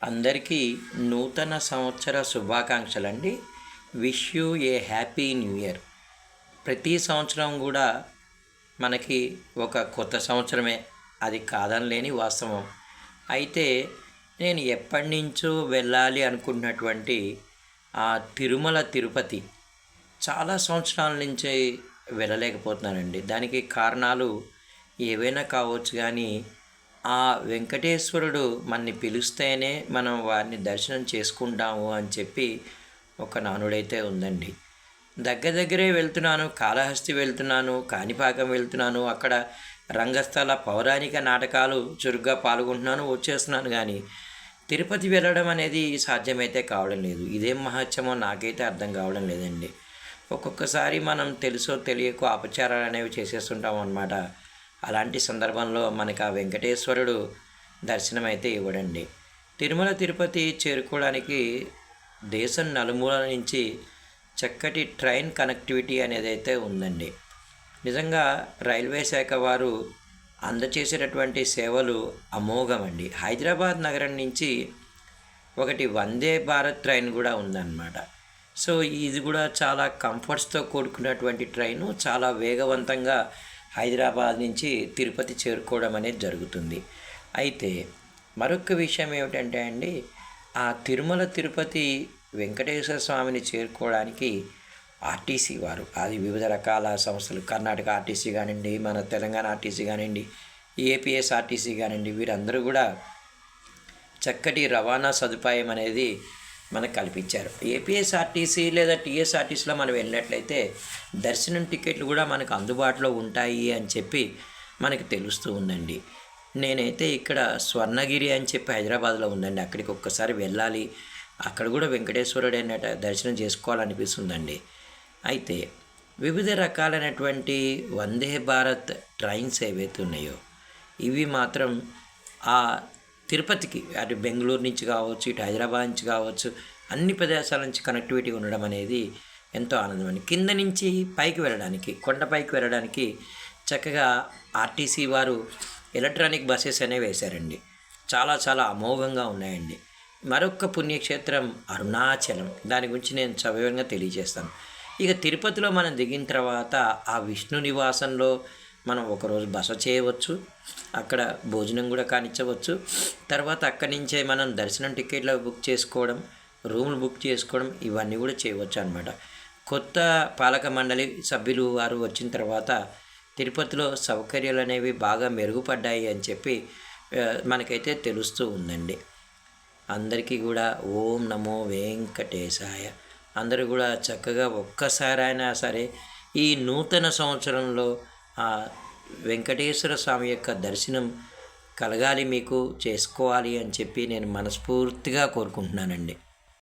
అందరికీ నూతన సంవత్సర శుభాకాంక్షలండి. Wish you a happy new year. ప్రతి సంవత్సరం కూడా మనకి ఒక కొత్త సంవత్సరమే, అది కాదనలేని వాస్తవం. అయితే నేను ఎప్పటి నుంచో వెళ్ళాలి అనుకున్నటువంటి ఆ తిరుమల తిరుపతి చాలా సంవత్సరాల నుంచి వెళ్ళలేకపోతున్నానండి. దానికి కారణాలు ఏవైనా కావచ్చు, కానీ ఆ వెంకటేశ్వరుడు మనని పిలిస్తేనే మనం వారిని దర్శనం చేసుకుంటాము అని చెప్పి ఒక నానుడైతే ఉందండి. దగ్గరే వెళ్తున్నాను, కాళహస్తి వెళ్తున్నాను, కాణిపాకం వెళ్తున్నాను, అక్కడ రంగస్థల పౌరాణిక నాటకాలు చురుగ్గా పాల్గొంటున్నాను, వచ్చేస్తున్నాను. కానీ తిరుపతి వెళ్ళడం అనేది సాధ్యమైతే కావడం లేదు. ఇదేం మహత్యమో నాకైతే అర్థం కావడం లేదండి. ఒక్కొక్కసారి మనం తెలుసో తెలియకో అపచారాలు అనేవి చేసేస్తుంటాం అన్నమాట. అలాంటి సందర్భంలో మనకు ఆ వెంకటేశ్వరుడు దర్శనం అయితే ఇవ్వడండి. తిరుమల తిరుపతి చేరుకోవడానికి దేశం నలుమూలల నుంచి చక్కటి ట్రైన్ కనెక్టివిటీ అనేది అయితే ఉందండి. నిజంగా రైల్వే శాఖ వారు అందచేసేటటువంటి సేవలు అమోఘమండి. హైదరాబాద్ నగరం నుంచి ఒకటి వందే భారత్ ట్రైన్ కూడా ఉందన్నమాట. సో ఇది కూడా చాలా కంఫర్ట్స్తో కూడుకున్నటువంటి ట్రైను, చాలా వేగవంతంగా హైదరాబాద్ నుంచి తిరుపతి చేరుకోవడం అనేది జరుగుతుంది. అయితే మరొక విషయం ఏమిటంటే అండి, ఆ తిరుమల తిరుపతి వెంకటేశ్వర స్వామిని చేరుకోవడానికి ఆర్టీసీ వారు, అది వివిధ రకాల సంస్థలు, కర్ణాటక ఆర్టీసీ కానివ్వండి, మన తెలంగాణ ఆర్టీసీ కానివ్వండి, ఏపీఎస్ఆర్టీసీ కానివ్వండి, వీరందరూ కూడా చక్కటి రవాణా సదుపాయం అనేది మనకు కల్పించారు. ఏపీఎస్ఆర్టీసీ లేదా టీఎస్ఆర్టీసీలో మనం వెళ్ళినట్లయితే దర్శనం టికెట్లు కూడా మనకు అందుబాటులో ఉంటాయి అని చెప్పి మనకు తెలుస్తూ ఉందండి. నేనైతే ఇక్కడ స్వర్ణగిరి అని చెప్పి హైదరాబాద్లో ఉందండి, అక్కడికి ఒక్కసారి వెళ్ళాలి, అక్కడ కూడా వెంకటేశ్వరుడు అన్నట్టు దర్శనం చేసుకోవాలనిపిస్తుందండి. అయితే వివిధ రకాలైనటువంటి వందే భారత్ ట్రైన్స్ ఏవైతే ఉన్నాయో ఇవి మాత్రం ఆ తిరుపతికి, అటు బెంగళూరు నుంచి కావచ్చు, ఇటు హైదరాబాద్ నుంచి కావచ్చు, అన్ని ప్రదేశాల నుంచి కనెక్టివిటీ ఉండడం అనేది ఎంతో ఆనందం. కింద నుంచి పైకి వెళ్ళడానికి, కొండపైకి వెళ్ళడానికి చక్కగా ఆర్టీసీ వారు ఎలక్ట్రానిక్ బస్సెస్ అనేవి వేశారండి. చాలా చాలా అమోఘంగా ఉన్నాయండి. మరొక పుణ్యక్షేత్రం అరుణాచలం, దాని గురించి నేను సవివరంగా తెలియజేస్తాను. ఇక తిరుపతిలో మనం దిగిన తర్వాత ఆ విష్ణు నివాసంలో మనం ఒకరోజు బస చేయవచ్చు, అక్కడ భోజనం కూడా కానిచ్చవచ్చు. తర్వాత అక్కడి నుంచే మనం దర్శనం టికెట్లు బుక్ చేసుకోవడం, రూములు బుక్ చేసుకోవడం, ఇవన్నీ కూడా చేయవచ్చు అన్నమాట. కొత్త పాలక మండలి సభ్యులు వారు వచ్చిన తర్వాత తిరుపతిలో సౌకర్యాలు అనేవి బాగా మెరుగుపడ్డాయి అని చెప్పి మనకైతే తెలుస్తూ ఉందండి. అందరికీ కూడా ఓం నమో వెంకటేశాయ. అందరూ కూడా చక్కగా ఒక్కసారైనా సరే ఈ నూతన సంవత్సరంలో ఆ వెంకటేశ్వర స్వామి యొక్క దర్శనం కలగాలి, మీకు చేసుకోవాలి అని చెప్పి నేను మనస్ఫూర్తిగా కోరుకుంటున్నానండి.